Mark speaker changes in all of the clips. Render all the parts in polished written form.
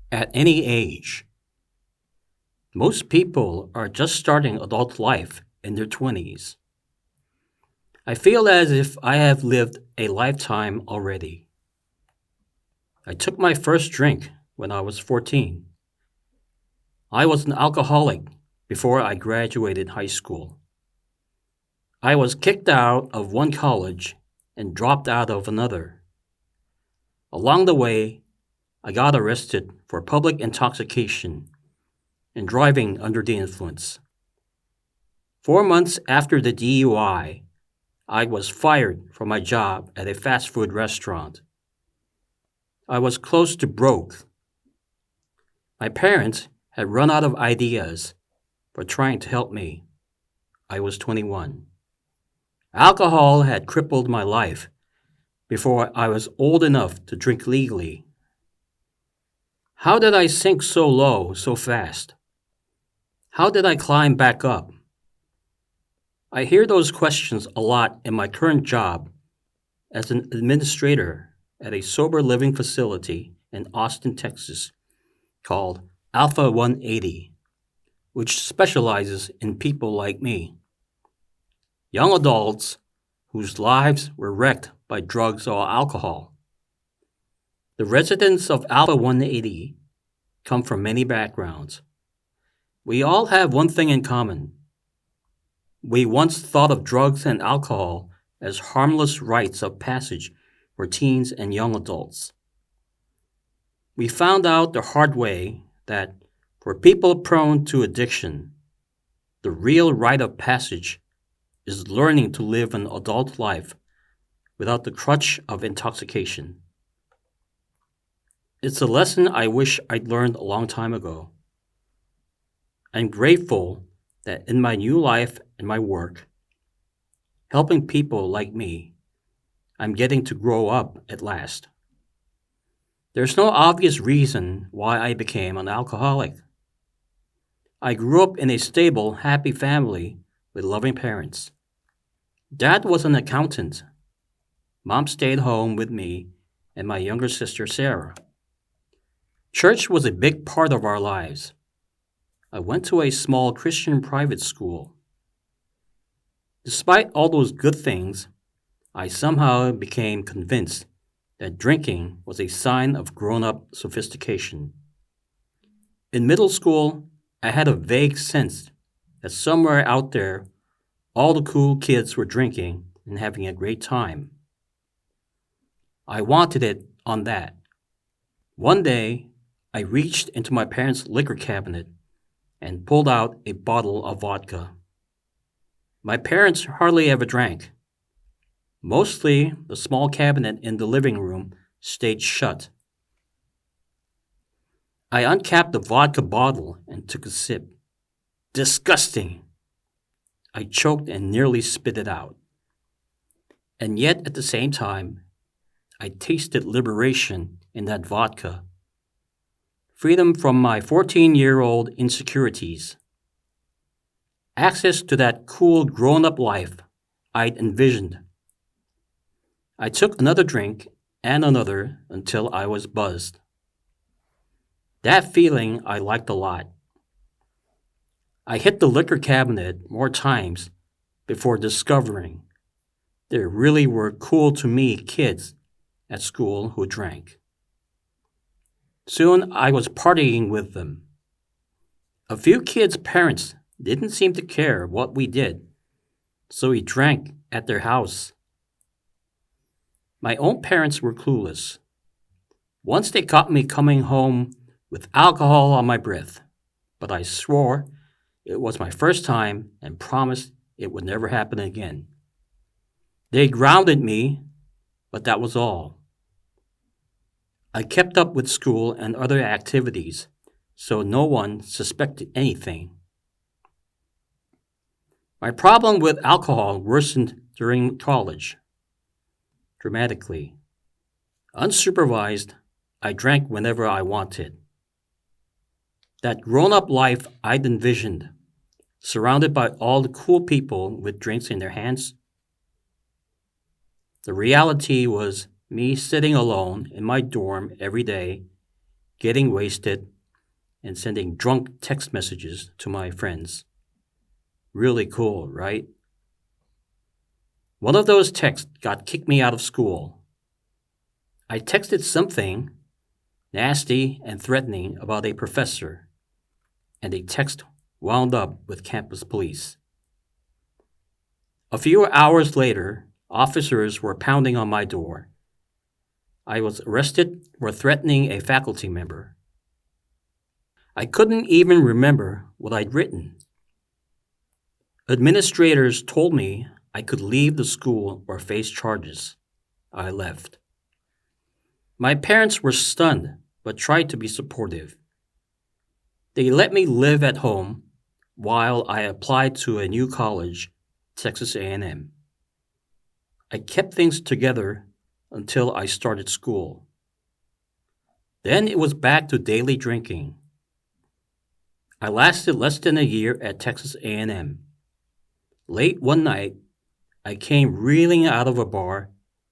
Speaker 1: At any age. Most people are just starting adult life in their 20s. I feel as if I have lived a lifetime already. I took my first drink when I was 14. I was an alcoholic before I graduated high school. I was kicked out of one college and dropped out of another. Along the way, I got arrested for public intoxication and driving under the influence. 4 months after the DUI, I was fired from my job at a fast food restaurant. I was close to broke. My parents had run out of ideas for trying to help me. I was 21. Alcohol had crippled my life before I was old enough to drink legally. How did I sink so low so fast? How did I climb back up? I hear those questions a lot in my current job as an administrator at a sober living facility in Austin, Texas, called Alpha 180, which specializes in people like me. Young adults whose lives were wrecked by drugs or alcohol. The residents of Alpha 180 come from many backgrounds. We all have one thing in common. We once thought of drugs and alcohol as harmless rites of passage for teens and young adults. We found out the hard way that for people prone to addiction, the real rite of passage is learning to live an adult life without the crutch of intoxication. It's a lesson I wish I'd learned a long time ago. I'm grateful that in my new life and my work, helping people like me, I'm getting to grow up at last. There's no obvious reason why I became an alcoholic. I grew up in a stable, happy family with loving parents. Dad was an accountant. Mom stayed home with me and my younger sister, Sarah. Church was a big part of our lives. I went to a small Christian private school. Despite all those good things, I somehow became convinced that drinking was a sign of grown up sophistication. In middle school, I had a vague sense that somewhere out there, all the cool kids were drinking and having a great time. I wanted it on that. One day, I reached into my parents' liquor cabinet and pulled out a bottle of vodka. My parents hardly ever drank. Mostly, the small cabinet in the living room stayed shut. I uncapped the vodka bottle and took a sip. Disgusting! I choked and nearly spit it out. And yet, at the same time, I tasted liberation in that vodka. Freedom from my 14-year-old insecurities. Access to that cool grown-up life I'd envisioned. I took another drink and another until I was buzzed. That feeling I liked a lot. I hit the liquor cabinet more times before discovering there really were cool to me kids at school who drank. Soon I was partying with them. A few kids' parents didn't seem to care what we did, so we drank at their house. My own parents were clueless. Once they caught me coming home with alcohol on my breath, but I swore it was my first time and promised it would never happen again. They grounded me, but that was all. I kept up with school and other activities, so no one suspected anything. My problem with alcohol worsened during college, dramatically. Unsupervised, I drank whenever I wanted. That grown up life I'd envisioned, surrounded by all the cool people with drinks in their hands. The reality was me sitting alone in my dorm every day getting wasted, and sending drunk text messages to my friends. Really cool, right? One of those texts got kicked me out of school. I texted something nasty and threatening about a professor, and the text wound up with campus police. A few hours later, officers were pounding on my door. I was arrested for threatening a faculty member. I couldn't even remember what I'd written. Administrators told me I could leave the school or face charges. I left. My parents were stunned but tried to be supportive. They let me live at home while I applied to a new college, Texas A&M. I kept things together until I started school. Then it was back to daily drinking. I lasted less than a year at Texas A&M. Late one night, I came reeling out of a bar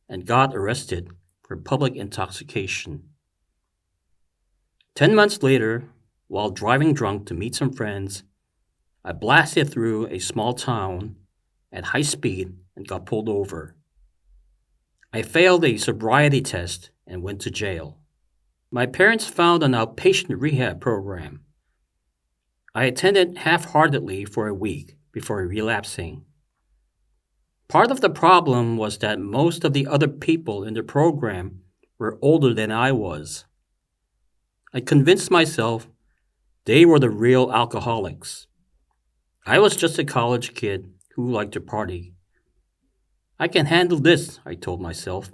Speaker 1: and got arrested for public intoxication. 10 months later, while driving drunk to meet some friends, I blasted through a small town at high speed and got pulled over. I failed a sobriety test and went to jail. My parents found an outpatient rehab program. I attended half-heartedly for a week before relapsing. Part of the problem was that most of the other people in the program were older than I was. I convinced myself they were the real alcoholics. I was just a college kid who liked to party. I can handle this, I told myself.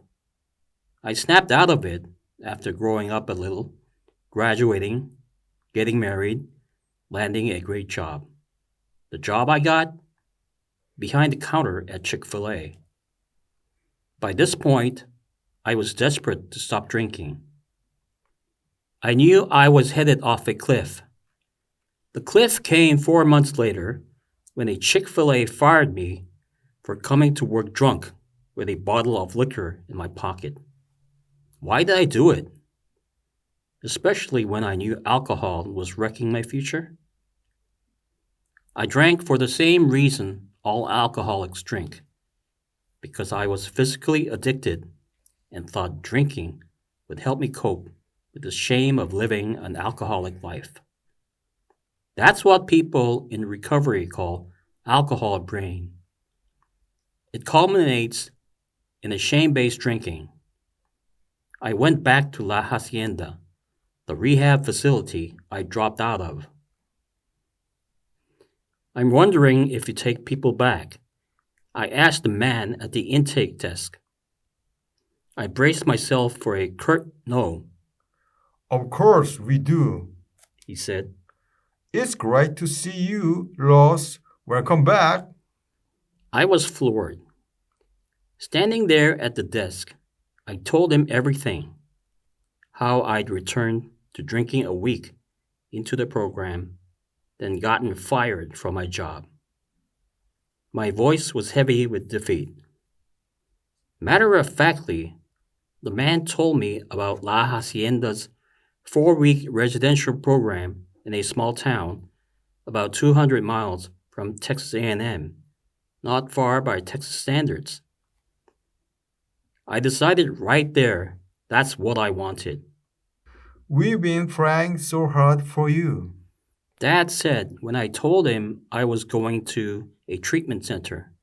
Speaker 1: I snapped out of it after growing up a little, graduating, getting married, landing a great job. The job I got? Behind the counter at Chick-fil-A. By this point, I was desperate to stop drinking. I knew I was headed off a cliff. The cliff came 4 months later when a Chick-fil-A fired me for coming to work drunk with a bottle of liquor in my pocket. Why did I do it? Especially when I knew alcohol was wrecking my future? I drank for the same reason all alcoholics drink, because I was physically addicted and thought drinking would help me cope with the shame of living an alcoholic life. That's what people in recovery call alcohol brain. It culminates in a shame-based drinking. I went back to La Hacienda, the rehab facility I dropped out of. I'm wondering if you take people back. I asked the man at the intake desk. I braced myself for a curt no.
Speaker 2: Of course we do,
Speaker 1: He said.
Speaker 2: It's great to see you, Ross. Welcome back.
Speaker 1: I was floored. Standing there at the desk, I told him everything. How I'd returned to drinking a week into the program, then gotten fired from my job. My voice was heavy with defeat. Matter of factly, the man told me about La Hacienda's 4-week residential program in a small town about 200 miles from Texas A&M, not far by Texas standards. I decided right there that's what I wanted.
Speaker 2: We've been trying so hard for you.
Speaker 1: Dad said when I told him I was going to a treatment center.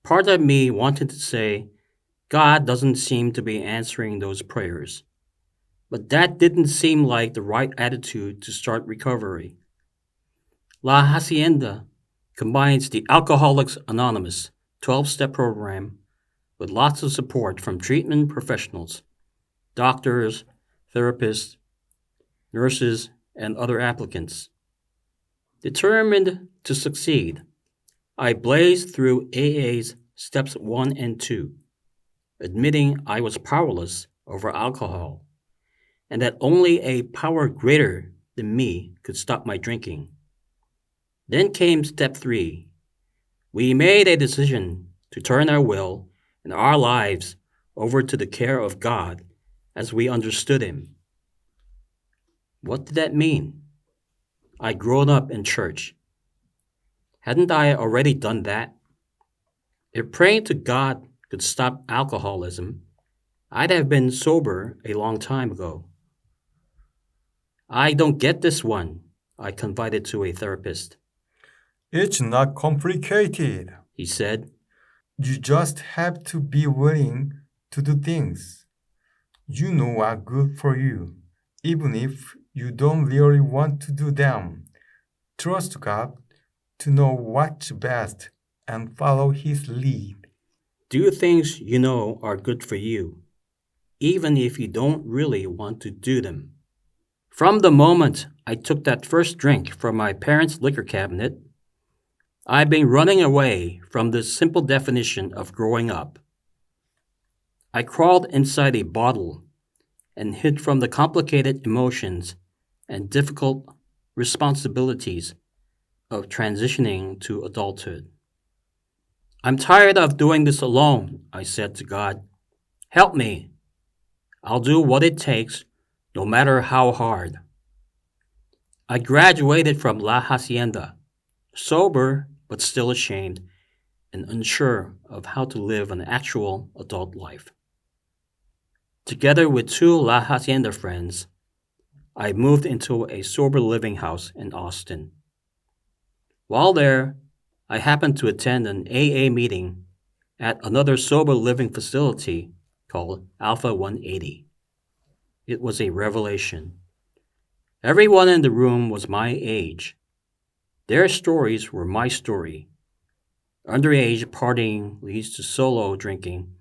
Speaker 1: Part of me wanted to say, God doesn't seem to be answering those prayers. But that didn't seem like the right attitude to start recovery. La Hacienda combines the Alcoholics Anonymous 12-step program with lots of support from treatment professionals, doctors, therapists, nurses, and other applicants. Determined to succeed, I blazed through AA's steps 1 and 2, admitting I was powerless over alcohol and that only a power greater than me could stop my drinking. Then came step 3. We made a decision to turn our will and our lives over to the care of God as we understood Him. What did that mean? I'd grown up in church. Hadn't I already done that? If praying to God could stop alcoholism, I'd have been sober a long time ago. I don't get this one, I confided to a therapist.
Speaker 2: It's not complicated.
Speaker 1: He said,
Speaker 2: You just have to be willing to do things you know are good for you, even if you don't really want to do them. Trust God to know what's best and follow His lead.
Speaker 1: do things you know are good for you, even if you don't really want to do them. From the moment I took that first drink from my parents' liquor cabinet, I've been running away from this simple definition of growing up. I crawled inside a bottle and hid from the complicated emotions and difficult responsibilities of transitioning to adulthood. I'm tired of doing this alone, I said to God. Help me. I'll do what it takes, no matter how hard. I graduated from La Hacienda, sober but still ashamed and unsure of how to live an actual adult life. Together with two La Hacienda friends, I moved into a sober living house in Austin. While there, I happened to attend an AA meeting at another sober living facility called Alpha 180. It was a revelation. Everyone in the room was my age. Their stories were my story. Underage partying leads to solo drinking,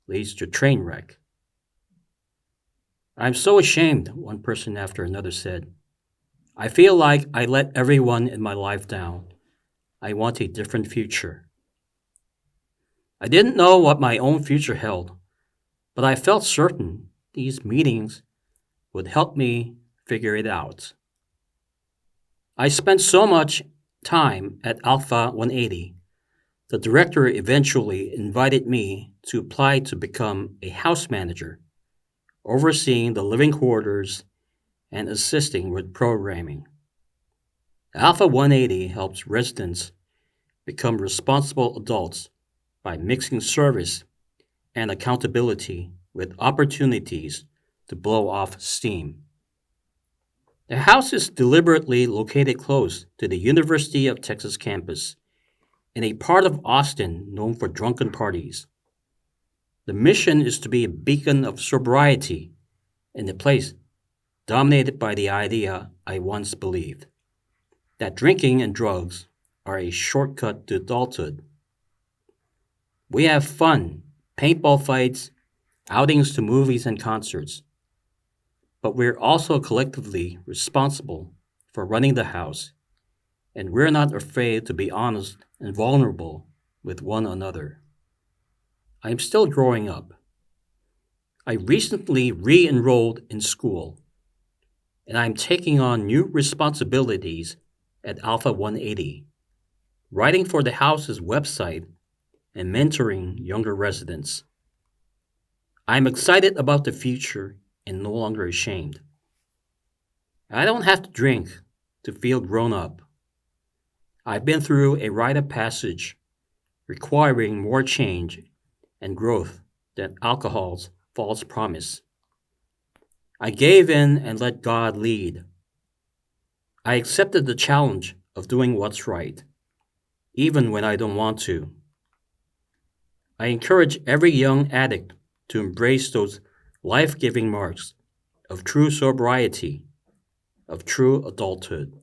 Speaker 1: leads to train wreck. I'm so ashamed, one person after another said. I feel like I let everyone in my life down. I want a different future. I didn't know what my own future held, but I felt certain these meetings would help me figure it out. I spent so much time at Alpha 180, the director eventually invited me to apply to become a house manager, overseeing the living quarters and assisting with programming. Alpha 180 helps residents become responsible adults by mixing service and accountability with opportunities to blow off steam. The house is deliberately located close to the University of Texas campus in a part of Austin known for drunken parties. The mission is to be a beacon of sobriety in a place dominated by the idea I once believed that drinking and drugs are a shortcut to adulthood. We have fun, paintball fights, outings to movies and concerts, but we're also collectively responsible for running the house, and we're not afraid to be honest and vulnerable with one another. I'm still growing up. I recently re enrolled in school, and I'm taking on new responsibilities at Alpha 180, writing for the house's website and mentoring younger residents. I'm excited about the future and no longer ashamed. I don't have to drink to feel grown up. I've been through a rite of passage requiring more change and growth than alcohol's false promise. I gave in and let God lead. I accepted the challenge of doing what's right, even when I don't want to. I encourage every young addict to embrace those life giving marks of true sobriety, of true adulthood.